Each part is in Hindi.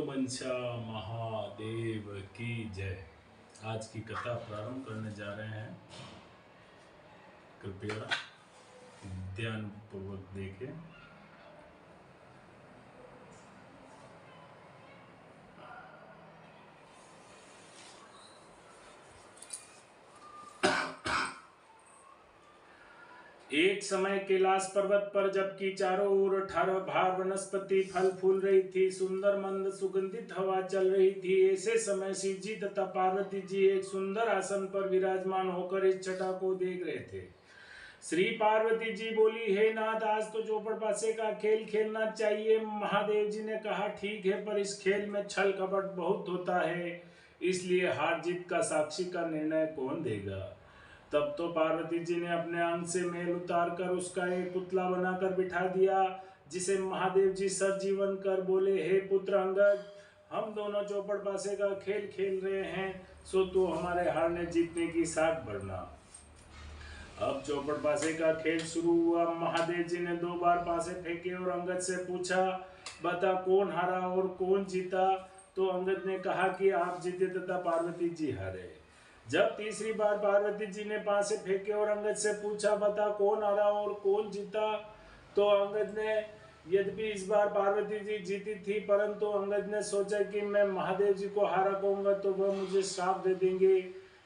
मनसा महादेव की जय। आज की कथा प्रारंभ करने जा रहे हैं। कृपया ध्यान पूर्वक देखें। एक समय कैलाश पर्वत पर जबकि चारों ओर 18 भार वनस्पति फल फूल रही थी, सुंदर मंद सुगंधित हवा चल रही थी, ऐसे समय शिव जी तथा पार्वती जी एक सुंदर आसन पर विराजमान होकर इस छटा को देख रहे थे। श्री पार्वती जी बोली, हे नाथ, आज तो चौपड़ पासे का खेल खेलना चाहिए। महादेव जी ने कहा, ठीक है, पर इस खेल में छल कपट बहुत होता है, इसलिए हार जीत का साक्षी का निर्णय कौन देगा। तब तो पार्वती जी ने अपने अंग से मेल उतार कर उसका एक पुतला बनाकर बिठा दिया, जिसे महादेव जी सजीवन कर बोले, हे पुत्र अंगद, हम दोनों चौपड़ पासे का खेल खेल रहे हैं, सो तू हमारे हारने जीतने की साख भरना। अब चौपड़ पासे का खेल शुरू हुआ। महादेव जी ने 2 बार पासे फेंके और अंगद से पूछा, बता कौन हारा और कौन जीता। तो अंगद ने कहा कि आप जीते तथा पार्वती जी हारे। जब तीसरी बार पार्वती जी ने पासे फेंके और अंगद से पूछा, बता कौन हारा और कौन जीता। तो अंगद ने, यद्यपि इस बार पार्वती जी जीती थी, परंतु अंगद ने सोचा कि मैं महादेव जी को हारा कहूंगा तो वह मुझे श्राप दे देंगे।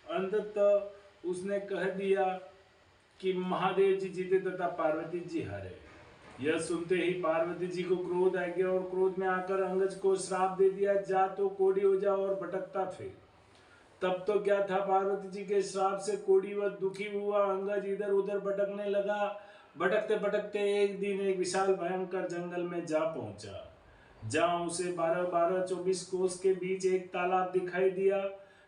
अंततः उसने कह दिया कि महादेव जी जीते तथा पार्वती जी हारे। यह सुनते ही पार्वती जी को क्रोध आ गया और क्रोध में आकर अंगद को श्राप दे दिया, जा तो कोढ़ी हो जा और भटकता फिर। तब तो क्या था, पार्वती जी के श्राप से कोढ़ी व दुखी हुआ अंगद इधर उधर भटकने लगा। भटकते भटकते एक दिन एक विशाल भयंकर जंगल में जा पहुंचा, जहां उसे 12-12-24 कोस के बीच एक तालाब दिखाई दिया,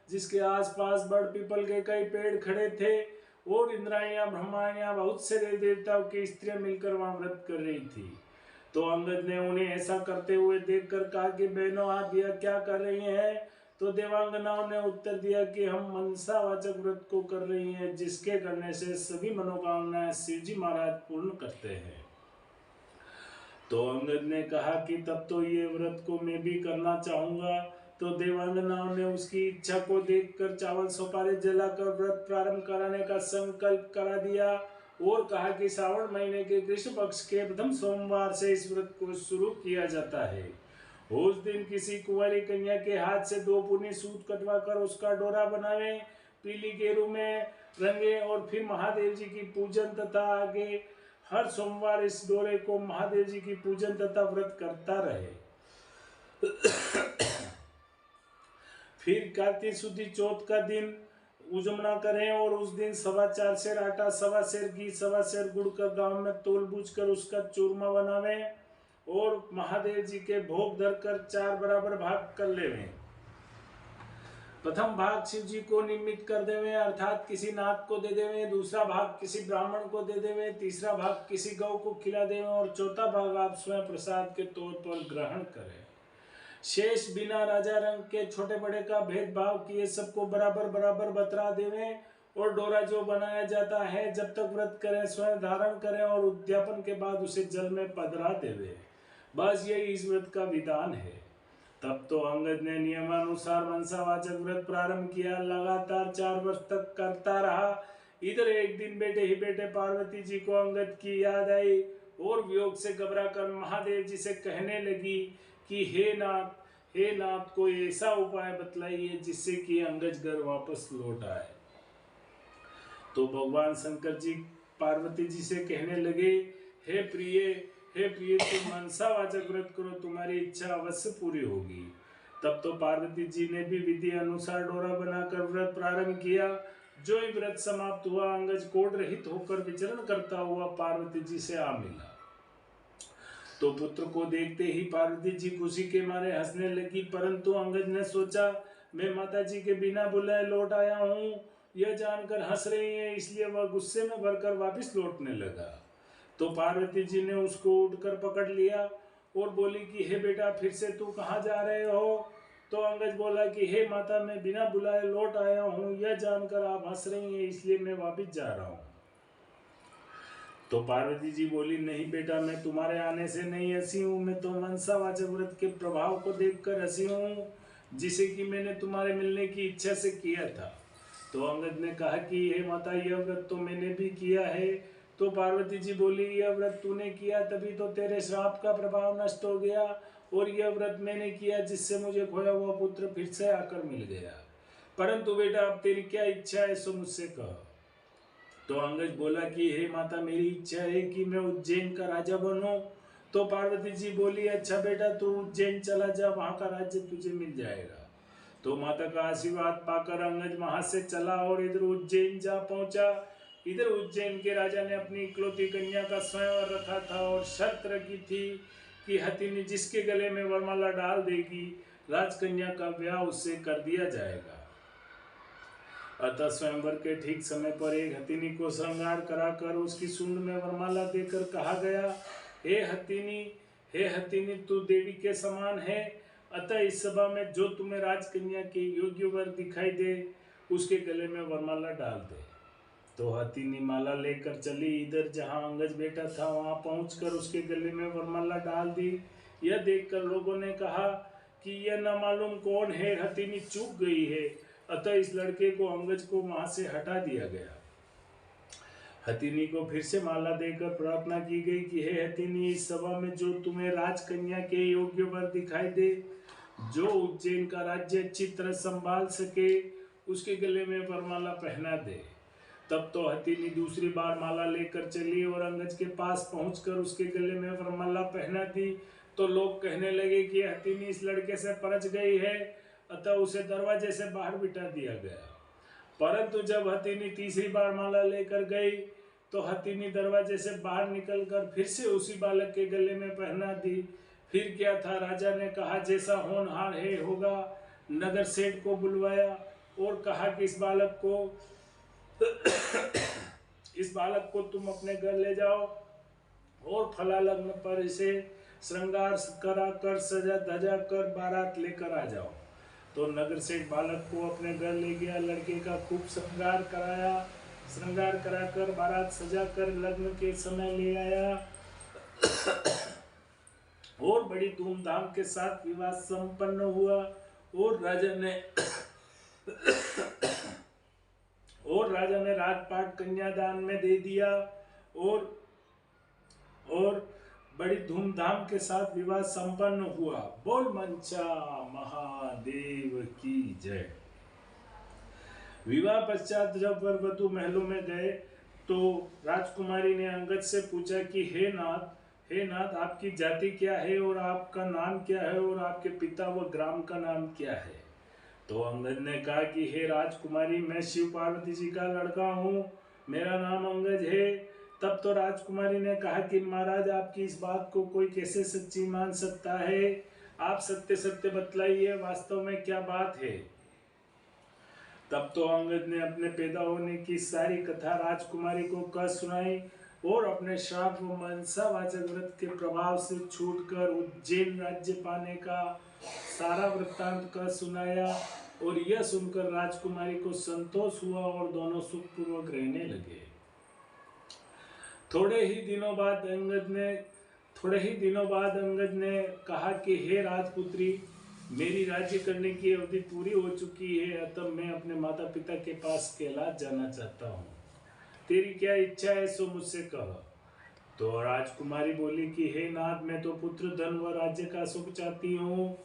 जिसके आसपास बड़ पीपल के कई पेड़ खड़े थे और इंद्राणियां ब्रह्माणियां बहुत से देव देवताओं की स्त्रियां मिलकर वहां व्रत कर रही थी। तो अंगद ने उन्हें ऐसा करते हुए देखकर कहा कि बहनों, आप यह क्या कर रही हैं। तो देवांगनाओं ने उत्तर दिया कि हम मनसावाचक व्रत को कर रही हैं, जिसके करने से सभी मनोकामनाएं शिवजी महाराज पूर्ण करते हैं। तो अंगद ने कहा कि तब तो ये व्रत को मैं भी करना चाहूंगा। तो देवांगनाओं ने उसकी इच्छा को देखकर चावल सुपारी जलाकर व्रत प्रारंभ कराने का संकल्प करा दिया और कहा कि श्रावण महीने के कृष्ण पक्ष के प्रथम सोमवार से इस व्रत को शुरू किया जाता है। उस दिन किसी कुंवारी कन्या के हाथ से 2 पुनी सूत कटवा कर उसका डोरा बनावे, पीली गेरू में रंगे और फिर महादेव जी की पूजन तथा आगे हर सोमवार इस डोरे को महादेव जी की पूजन तथा व्रत करता रहे। फिर कार्तिक शुद्धि चौथ का दिन उजमना करें और उस दिन 4.25 सेर आटा, 1.25 सेर घी, 1.25 सेर गुड़ का गांव में तोल बूझ कर उसका चूरमा बनावें और महादेव जी के भोग धरकर 4 बराबर भाग कर लेवें। प्रथम भाग शिव जी को निमित्त कर देवें, अर्थात किसी नाथ को दे देवें, दूसरा भाग किसी ब्राह्मण को दे देवें, तीसरा भाग किसी गौ को खिला देवें और चौथा भाग आप स्वयं प्रसाद के तौर पर ग्रहण करें। शेष बिना राजा रंग के छोटे बड़े का भेदभाव किए सबको बराबर बराबर बतरा देवें और डोरा जो बनाया जाता है जब तक व्रत करें स्वयं धारण करें और उद्यापन के बाद उसे जल में पधरा देवें। बस यही इस व्रत का विधान है। तब तो अंगद ने नियमानुसार मनसावाचक व्रत प्रारंभ किया, लगातार 4 वर्ष तक करता रहा। इधर एक दिन बेटे ही बेटे पार्वती जी को अंगद की याद आई और वियोग से घबरा कर महादेव जी से कहने लगी कि हे नाथ, कोई ऐसा उपाय बतलाइए जिससे कि अंगद घर वापस लौट आए। तो भगवान शंकर जी पार्वती जी से कहने लगे, हे प्रिय, तुम मनसावाचक व्रत करो, तुम्हारी इच्छा अवश्य पूरी होगी। तब तो पार्वती जी ने भी विधि अनुसार डोरा बनाकर व्रत प्रारंभ किया। जो ही व्रत समाप्त हुआ, अंगद कोढ़ रहित होकर विचरण करता हुआ पार्वती जी से आ मिला। तो पुत्र को देखते ही पार्वती जी खुशी के मारे हंसने लगी, परंतु अंगद ने सोचा, मैं माता जी के बिना बुलाए लौट आया हूँ, यह जानकर हंस रही है, इसलिए वह गुस्से में भरकर वापस लौटने लगा। तो पार्वती जी ने उसको उठकर पकड़ लिया और बोली कि हे बेटा, फिर से तू कहाँ जा रहे हो। तो अंगद बोला कि हे माता, मैं बिना बुलाए लौट आया हूँ, यह जानकर आप हंस रही हैं, इसलिए मैं वापस जा रहा हूँ। तो पार्वती जी बोली, नहीं बेटा, मैं तुम्हारे आने से नहीं हंसी हूँ, मैं तो मनसावाचक व्रत के प्रभाव को देखकर हंसी हूँ, जिसे कि मैंने तुम्हारे मिलने की इच्छा से किया था। तो अंगद ने कहा कि हे माता, यह व्रत तो मैंने भी किया है। तो पार्वती जी बोली, यह व्रत तूने किया तभी तो तेरे श्राप का प्रभाव नष्ट हो गया, और यह व्रत मैंने किया जिससे मुझे खोया हुआ पुत्र फिर से आकर मिल गया। परंतु बेटा, अब तेरी क्या इच्छा है सो मुझसे कह। तो अंगद बोला कि हे माता, मेरी इच्छा है कि मैं उज्जैन का राजा बनूं। तो पार्वती जी बोली, अच्छा बेटा, तू उज्जैन चला जा, वहां का राज्य तुझे मिल जाएगा। तो माता का आशीर्वाद पाकर अंगद वहां से चला और इधर उज्जैन जा पहुंचा। इधर उज्जैन के राजा ने अपनी इकलौती कन्या का स्वयंवर रखा था और शर्त रखी थी कि हथिनी जिसके गले में वरमाला डाल देगी, राजकन्या का ब्याह उससे कर दिया जाएगा। अतः स्वयंवर के ठीक समय पर एक हथिनी को श्रृंगार कराकर उसकी सूंड में वरमाला देकर कहा गया, हे हथिनी, तू देवी के समान है, अतः इस सभा में जो तुम्हें राजकन्या के योग्य वर दिखाई दे, उसके गले में वरमाला डाल दे। तो हथिनी माला लेकर चली। इधर जहां अंगद बैठा था वहां पहुंचकर उसके गले में वरमाला डाल दी। यह देखकर लोगों ने कहा कि यह न मालूम कौन है, हथिनी चूक गई है। अतः इस लड़के को अंगद को वहां से हटा दिया गया। हथिनी को फिर से माला देकर प्रार्थना की गई कि हे हथिनी, इस सभा में जो तुम्हें राजकन्या के योग्य वर दिखाई दे, जो उज्जैन का राज्य अच्छी तरह संभाल सके, उसके गले में वरमाला पहना दे। तब तो हथिनी दूसरी बार माला लेकर चली और अंगद के पास पहुंचकर उसके गले में वरमाला पहना दी। तो लोग कहने लगे कि हथिनी इस लड़के से परच गई है, अतः उसे दरवाजे से बाहर बिठा दिया गया। परंतु जब हथिनी तीसरी बार माला लेकर गई तो हथिनी दरवाजे से बाहर निकलकर फिर से उसी बालक के गले में पहना दी। फिर क्या था, राजा ने कहा, जैसा होनहार है होगा। नगर सेठ को बुलवाया और कहा कि इस बालक को तुम अपने घर ले जाओ और फला लग्न पर इसे श्रृंगार करा कर सजा धजा कर बारात लेकर आ जाओ। तो नगर सेठ बालक को अपने घर ले गया, लड़के का खूब श्रृंगार कराकर बारात सजा कर लग्न के समय ले आया और बड़ी धूमधाम के साथ विवाह संपन्न हुआ। और राजा ने राजपाट कन्यादान में दे दिया और बड़ी धूमधाम के साथ विवाह संपन्न हुआ। बोल मंचा महादेव की जय। विवाह पश्चात जब वर वधू महलों में गए तो राजकुमारी ने अंगद से पूछा कि हे नाथ, आपकी जाति क्या है और आपका नाम क्या है और आपके पिता व ग्राम का नाम क्या है। तो अंगद ने कहा कि हे राजकुमारी, मैं शिव पार्वती जी का लड़का हूँ, मेरा नाम अंगद है। तब तो राजकुमारी ने कहा कि महाराज, आपकी इस बात को कोई कैसे सच्ची मान सकता है, आप सत्य सत्य बतलाइए, वास्तव में क्या बात है। तब तो अंगद ने अपने पैदा होने की सारी कथा राजकुमारी को कह सुनाई और अपने श्राप व मनसावाचक व्रत के प्रभाव से छूटकर उज्जैन राज्य पाने का सारा वृत्तांत कह सुनाया। और यह सुनकर राजकुमारी को संतोष हुआ और दोनों सुखपूर्वक रहने लगे। थोड़े ही दिनों बाद अंगद ने कहा कि हे राजपुत्री, मेरी राज्य करने की अवधि पूरी हो चुकी है, अतः मैं अपने माता पिता के पास कैलाश जाना चाहता हूँ। तेरी क्या इच्छा है सो मुझसे कह। तो राजकुमारी बोली कि हे नाथ, मैं तो पुत्र, धन व राज्य का सुख चाहती हूँ।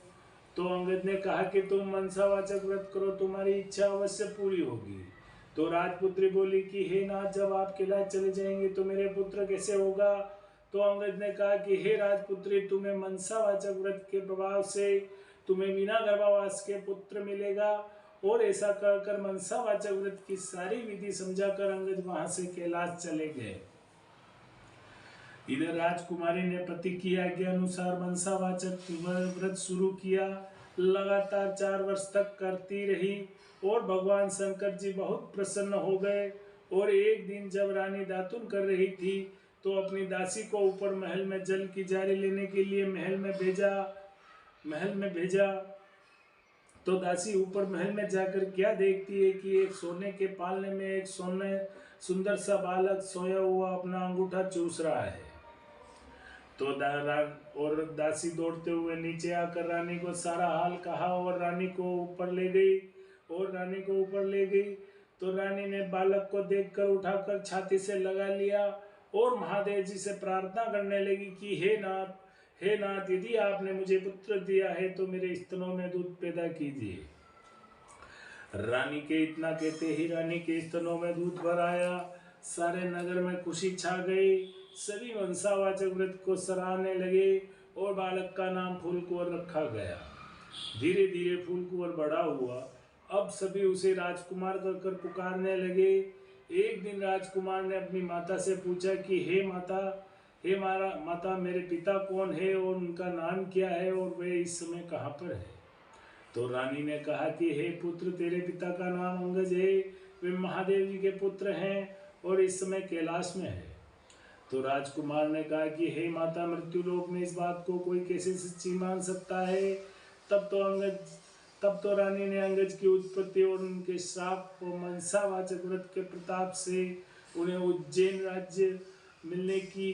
तो अंगद ने कहा कि तुम मनसावाचक व्रत करो, तुम्हारी इच्छा अवश्य पूरी होगी। तो राजपुत्री बोली कि हे नाथ, जब आप कैलाश चले जाएंगे तो मेरे पुत्र कैसे होगा। तो अंगद ने कहा कि हे राजपुत्री, तुम्हें मनसावाचक व्रत के प्रभाव से तुम्हें बिना गर्भावास के पुत्र मिलेगा। और ऐसा कहकर मनसावाचक व्रत की सारी विधि समझाकर अंगद वहां से कैलाश चले गए। इधर राजकुमारी ने पति की आज्ञा अनुसार मनसावाचक व्रत शुरू किया। लगातार 4 वर्ष तक करती रही और भगवान शंकर जी बहुत प्रसन्न हो गए। और एक दिन जब रानी दातुन कर रही थी तो अपनी दासी को ऊपर महल में जल की जारी लेने के लिए महल में भेजा। तो दासी ऊपर महल में जाकर क्या देखती है कि एक सोने के पालने में एक सुंदर सा बालक सोया हुआ अपना अंगूठा चूस रहा है। तो और दासी दौड़ते हुए नीचे आकर रानी को सारा हाल कहा और रानी को ऊपर ले गई। तो रानी ने बालक को देखकर उठाकर छाती से लगा लिया और महादेव जी से प्रार्थना करने लगी कि हे नाथ, यदि आपने मुझे पुत्र दिया है तो मेरे स्तनों में दूध पैदा कीजिए। रानी के इतना कहते ही रानी के स्तनों में दूध भर आया। सारे नगर में खुशी छा गई। सभी वंशावाचक व्रत को सराहने लगे और बालक का नाम फूलकुंवर रखा गया। धीरे धीरे फूलकुंवर बड़ा हुआ। अब सभी उसे राजकुमार कर पुकारने लगे। एक दिन राजकुमार ने अपनी माता से पूछा कि हे माता, मेरे पिता कौन है और उनका नाम क्या है और वे इस समय कहाँ पर है? तो रानी ने कहा कि हे पुत्र, तेरे पिता का नाम अंगज है, वे महादेव जी के पुत्र हैं और इस समय कैलाश में है। तो राजकुमार ने कहा कि हे माता, मृत्युलोक में इस बात को कोई कैसे सच्ची मान सकता है? तब तो रानी ने अंगज की उत्पत्ति और उनके श्राप और मनसावाचक व्रत के प्रताप से उन्हें उज्जैन राज्य मिलने की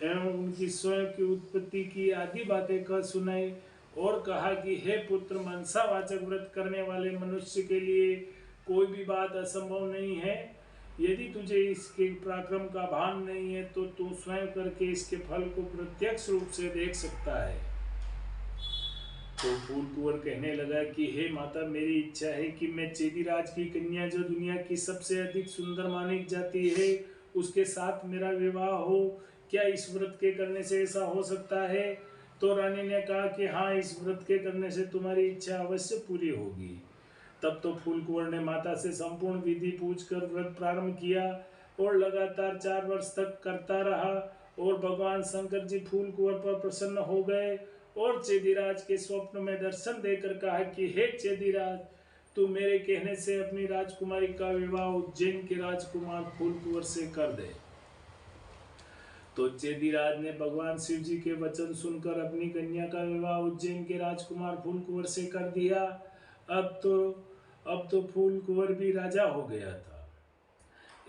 एवं उनकी स्वयं की उत्पत्ति की आदि बातें कह सुनाई और कहा कि हे पुत्र, मनसावाचक व्रत करने वाले मनुष्य के लिए कोई भी बात असंभव नहीं है। यदि तुझे इसके पराक्रम का भान नहीं है तो तू स्वयं करके इसके फल को प्रत्यक्ष रूप से देख सकता है। तो फूलकुंवर कहने लगा कि हे माता, मेरी इच्छा है कि मैं चेदीराज की कन्या, जो दुनिया की सबसे अधिक सुंदर मानी जाती है, उसके साथ मेरा विवाह हो। क्या इस व्रत के करने से ऐसा हो सकता है? तो रानी ने कहा कि हाँ, इस व्रत के करने से तुम्हारी इच्छा अवश्य पूरी होगी। तब तो फूलकुंवर ने माता से संपूर्ण विधि पूछकर व्रत प्रारंभ किया और लगातार 4 वर्ष तक करता रहा और भगवान शंकर जी फूलकुंवर पर प्रसन्न हो गए और चेदीराज के स्वप्न में दर्शन देकर कहा कि हे चेदीराज, तू मेरे कहने से अपनी राजकुमारी का विवाह उज्जैन के राजकुमार फूलकुंवर से कर दे। तो चेदीराज ने भगवान शिव जी के वचन सुनकर अपनी कन्या का विवाह उज्जैन के राजकुमार फूलकुंवर से कर दिया। अब तो फूलकुंवर भी राजा हो गया था।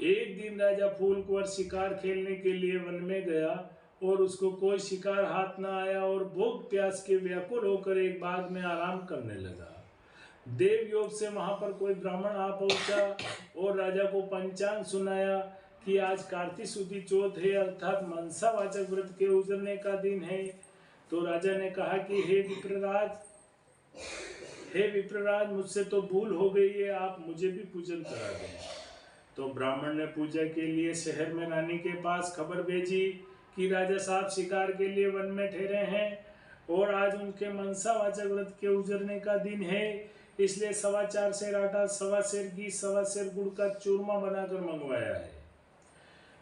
एक दिन राजा फूलकुंवर शिकार खेलने के लिए वन में गया और उसको कोई शिकार हाथ न आया और भूख प्यास के व्याकुल होकर एक बाग में आराम करने लगा। देव योग से वहां पर कोई ब्राह्मण आ पहुंचा और राजा को पंचांग सुनाया कि आज कार्तिक सुदी चौथ है, अर्थात मनसावाचक व्रत के उजरने का दिन है। तो राजा ने कहा कि हे विप्रराज, मुझसे तो भूल हो गई है, आप मुझे भी पूजन करा दें। तो ब्राह्मण ने पूजा के लिए शहर में रानी के पास खबर भेजी कि राजा साहब शिकार के लिए वन में ठहरे हैं और आज उनके मनसावाचक व्रत के उजरने का दिन है, इसलिए 4.25 सेर आटा, 1.25 सेर घी, 1.25 सेर गुड़ का चूरमा बनाकर मंगवाया है।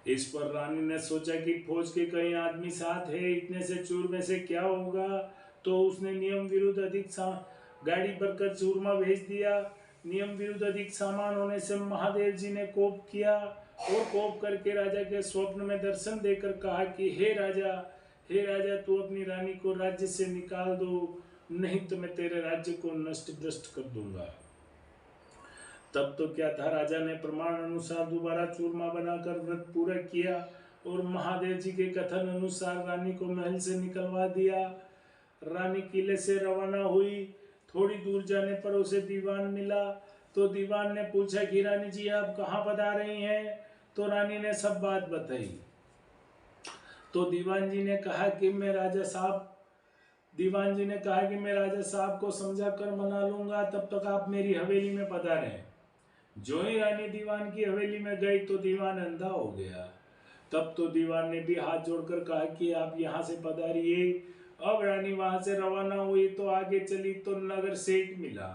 इस पर रानी ने सोचा कि फौज के कई आदमी साथ है, इतने से चूरमे से क्या होगा। तो उसने नियम विरुद्ध अधिक गाड़ी भरकर चूरमा भेज दिया। नियम विरुद्ध अधिक सामान होने से महादेव जी ने कोप किया और कोप करके राजा के स्वप्न में दर्शन देकर कहा कि हे राजा, तू अपनी रानी को राज्य से निकाल दो, नहीं तो मैं तेरे राज्य को नष्ट भ्रष्ट कर दूंगा। तब तो क्या था, राजा ने प्रमाण अनुसार दोबारा चूरमा बनाकर व्रत पूरा किया और महादेव जी के कथन अनुसार रानी को महल से निकलवा दिया। रानी किले से रवाना हुई। थोड़ी दूर जाने पर उसे दीवान मिला। तो दीवान ने पूछा कि रानी जी, आप कहाँ बता रही हैं? तो रानी ने सब बात बताई। तो दीवान जी ने कहा कि मैं राजा साहब को समझा कर मना लूंगा, तब तक आप मेरी हवेली में पधारें। जो ही रानी दीवान की हवेली में गई तो दीवान अंधा हो गया। तब तो दीवान ने भी हाथ जोड़कर कहा कि आप यहाँ से पधारिए। अब रानी वहां से रवाना हुई तो आगे चली तो नगर सेठ मिला।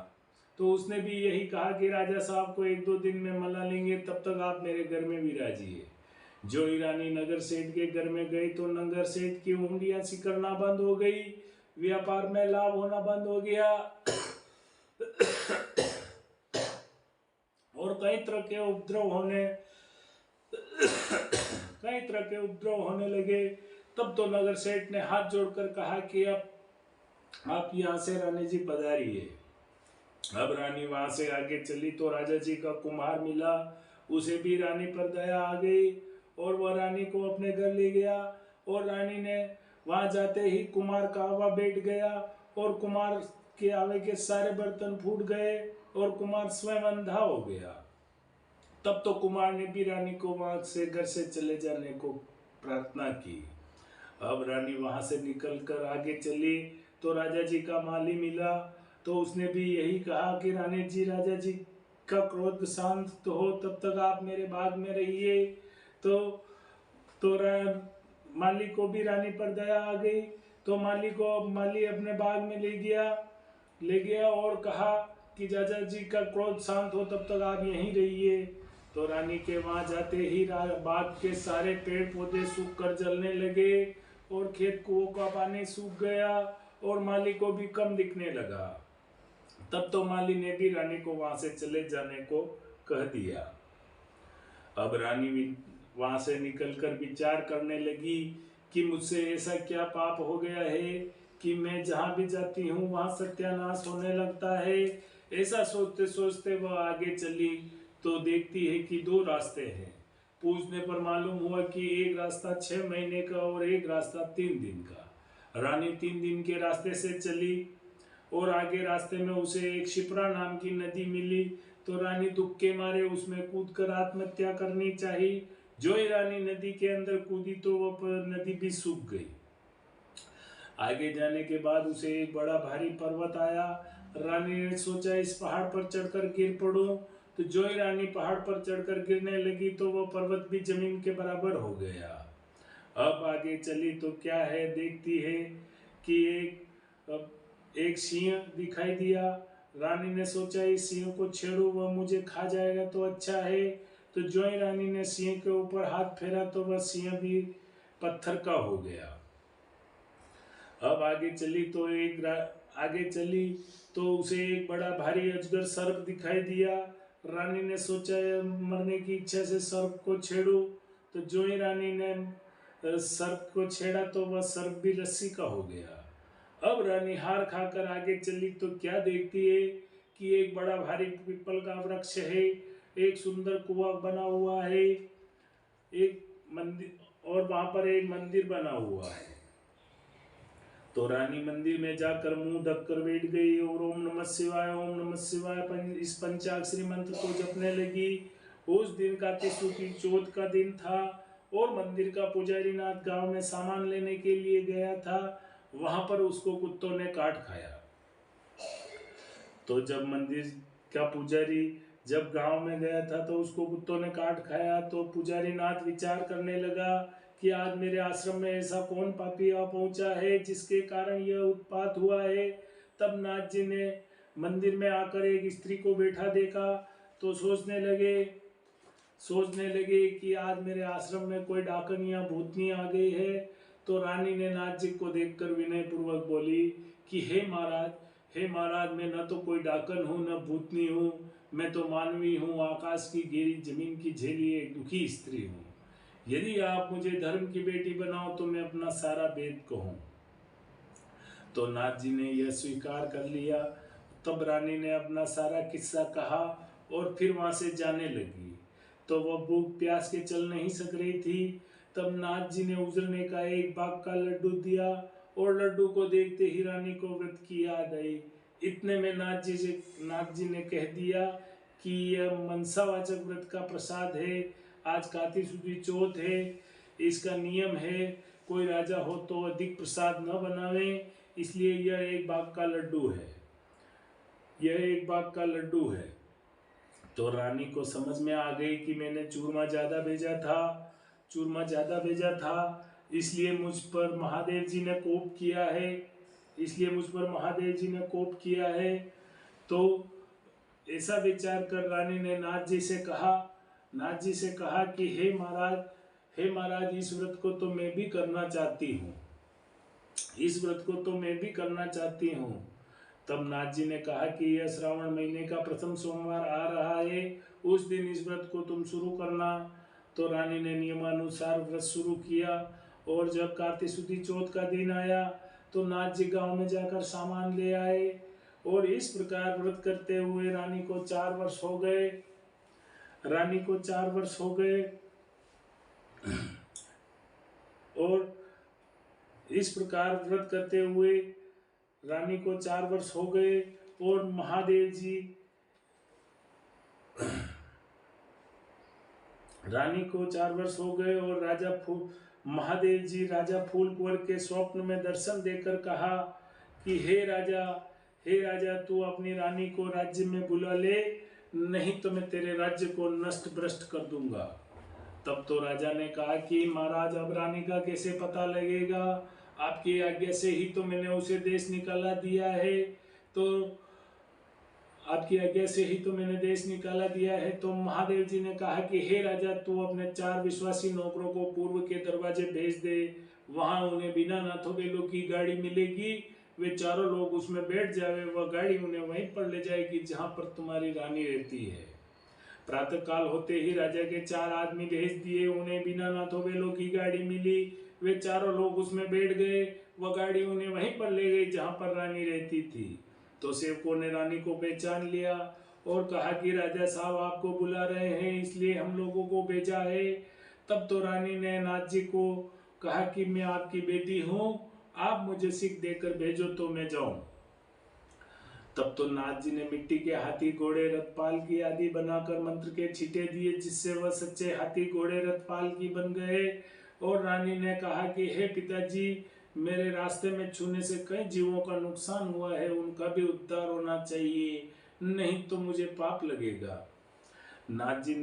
तो उसने भी यही कहा कि राजा साहब को 1-2 दिन में मना लेंगे, तब तक आप मेरे घर में भी राजिए। जो ही रानी नगर सेठ के घर में गई तो नगर सेठ की उंगलियां सिकड़ना बंद हो गई, व्यापार में लाभ होना बंद हो गया और कई तरह के उपद्रव होने लगे। तब तो नगर सेठ ने हाथ जोड़कर कहा कि अब आप यहाँ से रानी जी पधारिए। अब रानी वहां से आगे चली तो राजा जी का कुम्हार मिला उसे भी रानी पर दया आ गई और वह रानी को अपने घर ले गया। और रानी ने वहां जाते ही कुमार का आवा बैठ गया और कुमार के आवे के सारे बर्तन फूट गए और कुमार स्वयं अंधा हो गया। तब तो कुमार ने भी रानी को वहां से घर से चले जाने को प्रार्थना की। अब रानी वहां से निकलकर आगे चली तो राजा जी का माली मिला। तो उसने भी यही कहा कि रानी जी, राजा जी का क्रोध शांत हो तब तक आप मेरे बाग में रहिए। तो माली को भी रानी पर दया आ गई। तो माली अपने बाग में ले गया और कहा कि राजा जी का क्रोध शांत हो तब तक आप यहीं रहिए। तो रानी के वहां जाते ही बाग के सारे पेड़ पौधे सूख कर जलने लगे और खेत कुओं का पानी सूख गया और माली को भी कम दिखने लगा। तब तो माली ने भी रानी को वहां से चले जाने को कह दिया। अब रानी वहां से निकलकर विचार करने लगी कि मुझसे ऐसा क्या पाप हो गया है कि मैं जहां भी जाती हूँ वहां सत्यानाश होने लगता है। ऐसा सोचते सोचते वह आगे चली तो देखती है कि दो रास्ते हैं। पूछने पर मालूम हुआ कि एक रास्ता 6 महीने का और एक रास्ता 3 दिन का। रानी 3 दिन के रास्ते से चली और आगे रास्ते में उसे एक शिप्रा नाम की नदी मिली। तो रानी दुख के मारे उसमें कूदकर आत्महत्या करनी चाहिए। जो ही रानी नदी के अंदर कूदी तो वह नदी भी सूख गई। आगे जाने के बाद उसे एक बड़ा भारी पर्वत आया। रानी ने सोचा इस पहाड़ पर चढ़कर गिर पड़ूं। तो जो ही रानी पहाड़ पर चढ़कर गिरने लगी तो वह पर्वत भी जमीन के बराबर हो गया। अब आगे चली तो क्या है, देखती है कि एक सिंह दिखाई दिया। रानी ने सोचा इस सिंह को छेड़ो, वह मुझे खा जाएगा तो अच्छा है। तो जो ही रानी ने सिंह के ऊपर हाथ फेरा तो वह सिंह भी पत्थर का हो गया। अब आगे चली तो उसे एक बड़ा भारी अजगर सर्प दिखाई दिया। रानी ने सोचा मरने की इच्छा से सर्प को छेड़ो। तो जो ही रानी ने सर्प को छेड़ा तो वह सर्प भी रस्सी का हो गया। अब रानी हार खाकर आगे चली तो क्या देखती है कि एक बड़ा भारी पीपल का वृक्ष है, एक सुंदर कुआं बना हुआ है, एक मंदिर और वहां पर एक मंदिर बना हुआ है। तो रानी मंदिर में जाकर मुंह ढककर बैठ गई और ओम नमः शिवाय इस पंचाक्षरी मंत्र को जपने लगी। उस दिन कार्तिक शुक्ल चौथ का दिन था और मंदिर का पुजारी नाथ गांव में सामान लेने के लिए गया था। वहां पर उसको कुत्तों ने काट खाया। तो जब मंदिर का पुजारी जब गांव में गया था तो उसको कुत्तों ने काट खाया। तो पुजारी नाथ विचार करने लगा कि आज मेरे आश्रम में ऐसा कौन पापी आ पहुंचा है जिसके कारण यह उत्पात हुआ है। तब नाथ जी ने मंदिर में आकर एक स्त्री को बैठा देखा तो सोचने लगे कि आज मेरे आश्रम में कोई डाकन या भूतनी आ गई है। तो रानी ने नाथ जी को देखकर विनय पूर्वक बोली कि हे महाराज, मैं न तो कोई डाकन हूँ न भूतनी हूँ, मैं तो मानवी हूँ, आकाश की घेरी जमीन की झेली एक दुखी स्त्री हूँ। यदि आप मुझे धर्म की बेटी बनाओ तो मैं अपना सारा वेद कहूँ। तो नाथ जी ने यह स्वीकार कर लिया। तब रानी ने अपना सारा किस्सा कहा और फिर वहां से जाने लगी। तो वह भूख प्यास के चल नहीं सक रही थी। तब नाथ जी ने उजरने का एक बाग का लड्डू दिया और लड्डू को देखते ही रानी को व्रत की याद आई। इतने में नाथ जी ने कह दिया कि यह मनसावाचक व्रत का प्रसाद है। आज कार्तिक शुक्ल चौथ है, इसका नियम है कोई राजा हो तो अधिक प्रसाद न बनावे, इसलिए यह एक बाग का लड्डू है। तो रानी को समझ में आ गई कि मैंने चूरमा ज्यादा भेजा था, इसलिए मुझ पर महादेव जी ने कोप किया है। तो ऐसा विचार कर रानी ने नाथ जी से कहा कि हे महाराज, इस व्रत को तो मैं भी करना चाहती हूँ। तब नाथ जी ने कहा कि यह श्रावण महीने का प्रथम सोमवार आ रहा है, उस दिन इस व्रत को तुम शुरू करना। तो रानी ने नियमानुसार व्रत शुरू किया और जब कार्तिक शुक्ल चौथ का दिन आया तो नाथ जी गांव में जाकर सामान ले आए और इस प्रकार व्रत करते हुए रानी को 4 वर्ष हो गए। रानी को 4 वर्ष हो गए और इस प्रकार व्रत करते हुए रानी को 4 वर्ष हो गए और महादेव जी रानी को 4 वर्ष हो गए और महादेव जी राजा फूल कुंवर के स्वप्न में दर्शन देकर कहा कि हे राजा तू अपनी रानी को राज्य में बुला ले, नहीं तो मैं तेरे राज्य को नष्ट भ्रष्ट कर दूंगा। तब तो राजा ने कहा कि महाराज अब रानी का कैसे पता लगेगा, आपकी आज्ञा से ही तो मैंने उसे देश निकाला दिया है, तो आपकी आज्ञा से ही तो मैंने देश निकाला दिया है। तो महादेव जी ने कहा कि हे राजा तू अपने 4 विश्वासी नौकरों को पूर्व के दरवाजे भेज दे, वहां उन्हें बिना नाथों बेलों की गाड़ी मिलेगी, वे चारों लोग उसमें बैठ जावे, वह गाड़ी उन्हें वहीं पर ले जाएगी जहां पर तुम्हारी रानी रहती है। प्रातः काल होते ही राजा के 4 आदमी भेज दिए, उन्हें बिना नाथों बेलों की गाड़ी मिली, वे चारों लोग उसमें बैठ गए, वह गाड़ी उन्हें वहीं पर ले गई जहां पर रानी रहती थी। तो सेवकों ने रानी को पहचान लिया और कहा कि राजा साहब आपको बुला रहे हैं, इसलिए हम लोगों को भेजा है। तब तो रानी ने नाथ जी को कहा कि मैं आपकी बेटी हूँ, आप मुझे सिख देकर भेजो तो मैं जाऊं। तब तो नाथ जी ने मिट्टी के हाथी घोड़े रथपाल की आदि बनाकर मंत्र के छींटे दिए, जिससे वह सच्चे हाथी घोड़े रथपाल की बन गए। और रानी ने कहा कि हे पिताजी, मेरे रास्ते में छूने से कई जीवों का नुकसान हुआ है, उनका भी उद्धार होना चाहिए, नहीं तो मुझे पाप लगेगा। नाथ जी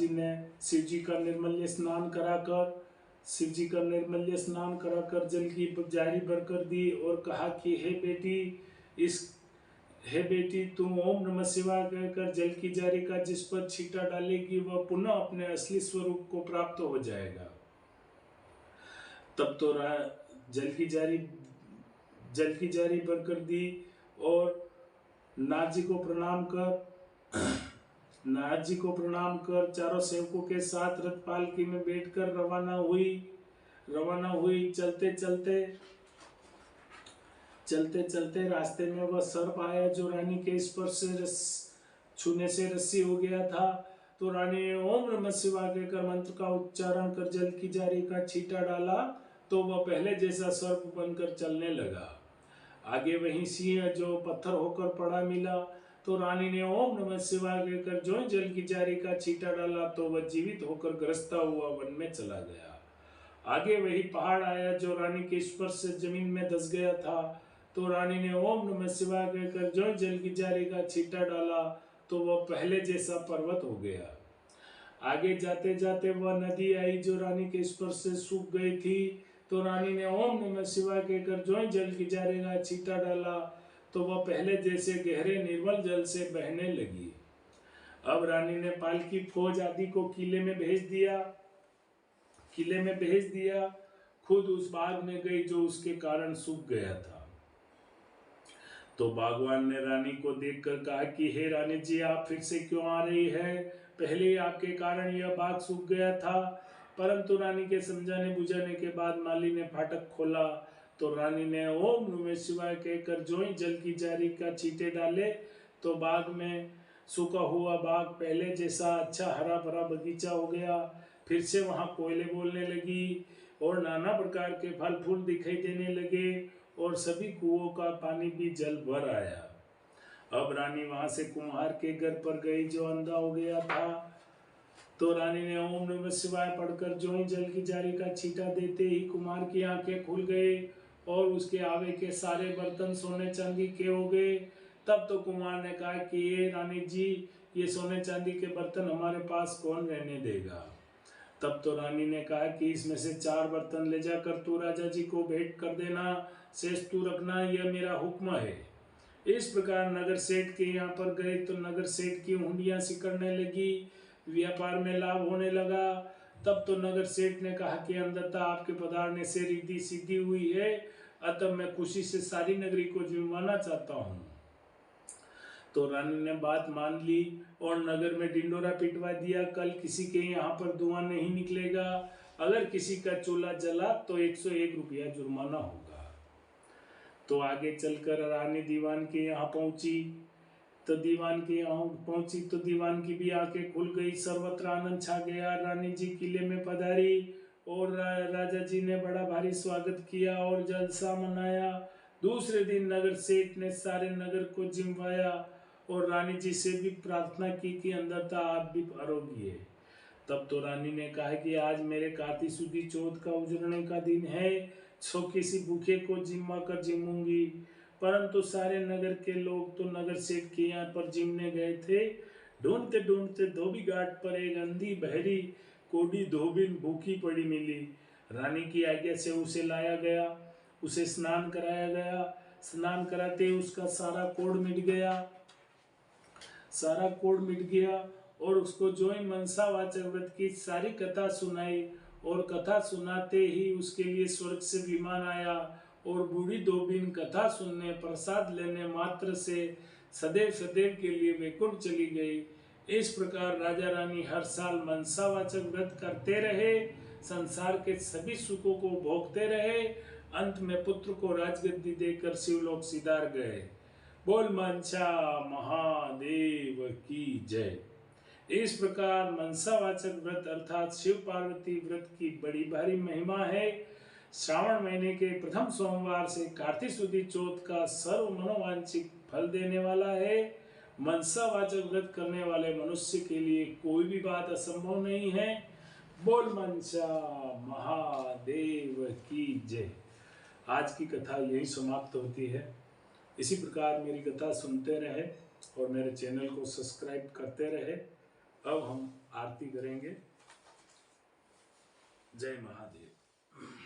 ने शिव जी का निर्मल्य स्नान कराकर जल की जारी भरकर दी और कहा कि हे बेटी तुम ओम नमः शिवाय कहकर जल की जारी का जिस पर छींटा डालेगी वह पुनः अपने असली स्वरूप को प्राप्त हो जाएगा। तब तो जल की जारी भरकर दी और नाथ जी को प्रणाम कर चारों सेवकों के साथ रथ पालकी में बैठकर रवाना हुई। चलते चलते रास्ते में वह सर्प आया जो रानी के स्पर्श से छूने से रस्सी हो गया था। तो रानी ने ओम नमः शिवाय कहकर मंत्र का उच्चारण कर जल की जारी का छींटा डाला, तो वह पहले जैसा सर्प बनकर चलने लगा। आगे वहीं सिंह जो पत्थर होकर पड़ा मिला, तो रानी ने ओम नमः शिवाय कहकर जो जल की जारी का छींटा डाला, तो वह जीवित होकर गरजता हुआ वन में चला गया। आगे वही पहाड़ आया जो रानी के स्पर्श से जमीन में धंस गया था, तो रानी ने ओम नमः शिवाय कहकर जो जल की जारी का छींटा डाला, तो वह पहले जैसा पर्वत हो गया। आगे जाते जाते वह नदी आई जो रानी के स्पर्श से सूख गई थी, तो रानी ने ओम नमः शिवाय कहकर जो जल की जारी का छींटा डाला, तो वह पहले जैसे गहरे निर्मल जल से बहने लगी। अब रानी ने पालकी फौज आदि को किले में भेज दिया, खुद उस बाग में गई जो उसके कारण सूख गया था। तो बागवान ने रानी को देखकर कहा कि हे रानी जी, आप फिर से क्यों आ रही है? पहले ही आपके कारण यह बाग सूख गया था। परंतु रानी के समझाने बुझाने के बाद माली ने फाटक खोला, तो रानी ने ओम नमः शिवाय कहकर जो ही जल की जारी का छींटे डाले, तो बाग में सूखा हुआ बाग पहले जैसा अच्छा हरा भरा बगीचा हो गया। फिर से वहां कोयले बोलने लगी और नाना प्रकार के फल फूल दिखाई देने लगे और सभी कुओं का पानी भी जल भर आया। अब रानी वहां से कुम्हार के घर पर गई जो अंधा हो गया था। तो रानी ने ओम नमः शिवाय पढ़कर जो ही जल की जारी का छींटा देते ही कुम्हार की आंखें खुल गई और उसके आवे के सारे बर्तन सोने चांदी के हो गए। तब तो कुम्हार ने कहा कि ये रानी जी, ये सोने चांदी के बर्तन हमारे पास कौन रहने देगा? तब तो रानी ने कहा कि इसमें से 4 बर्तन ले जाकर तू राजा जी को भेंट कर देना, शेष तू रखना, यह मेरा हुक्म है। इस प्रकार नगर सेठ के यहाँ पर गए तो नगर सेठ की हुंडियां सिकड़ने लगी, व्यापार में लाभ होने लगा। तब तो नगर सेठ ने कहा कि अंधता आपके पधारने से रिद्धि सिद्धि हुई है, अतः मैं खुशी से सारी नगरी को जिम्माना चाहता हूँ। तो रानी ने बात मान ली और नगर में डिंडोरा पिटवा दिया, कल किसी के यहाँ पर धुआं नहीं निकलेगा, अगर किसी का चूल्हा जला तो 101 रुपया जुर्माना होगा। तो आगे चलकर रानी दीवान के यहाँ पहुंची। तो दीवान की पहुंची तो दीवान की भी आंखें खुल गई। सर्वत्र आनंद छा गया। रानी जी किले में पधारी और राजा जी ने बड़ा भारी स्वागत किया और जलसा मनाया। दूसरे दिन नगर सेठ ने सारे नगर को जिमवाया और रानी जी से भी प्रार्थना की कि अंदरता आप भी आरोग्य। तब तो रानी ने कहा कि आज मेरे कार्तिक सुदी चौथ का उजड़ने का दिन है, सो किसी भूखे को जिम्मा कर जिमूंगी। परंतु सारे नगर के लोग तो नगर सेठ के यहाँ पर जिमने गए थे। ढूंढते ढूंढते धोबी घाट पर एक अंधी बहरी कोडी धोबिन भूखी पड़ी मिली। रानी की आज्ञा से उसे लाया गया, उसे स्नान कराया गया। स्नान कराते उसका सारा कोढ़ मिट गया और उसको जो ही मनसावाचक व्रत की सारी कथा सुनाई और कथा सुनाते ही उसके लिए स्वर्ग से विमान आया और बूढ़ी धोबिन कथा सुनने प्रसाद लेने मात्र से सदैव सदैव के लिए वैकुंठ चली गई। इस प्रकार राजा रानी हर साल मनसावाचक व्रत करते रहे, संसार के सभी सुखों को भोगते रहे। अंत में पुत्र को राजगद्दी देकर शिवलोक सिधार गए। बोल मनसा महादेव की जय। इस प्रकार मनसावाचक व्रत अर्थात शिव पार्वती व्रत की बड़ी भारी महिमा है। श्रावण महीने के प्रथम सोमवार से कार्तिक सुदी चौथ का सर्व मनोवांछित फल देने वाला है। मनसावाचक व्रत करने वाले मनुष्य के लिए कोई भी बात असंभव नहीं है। बोल मनसा महादेव की जय। आज की कथा यही समाप्त होती है। इसी प्रकार मेरी कथा सुनते रहे और मेरे चैनल को सब्सक्राइब करते रहे। अब हम आरती करेंगे। जय महादेव।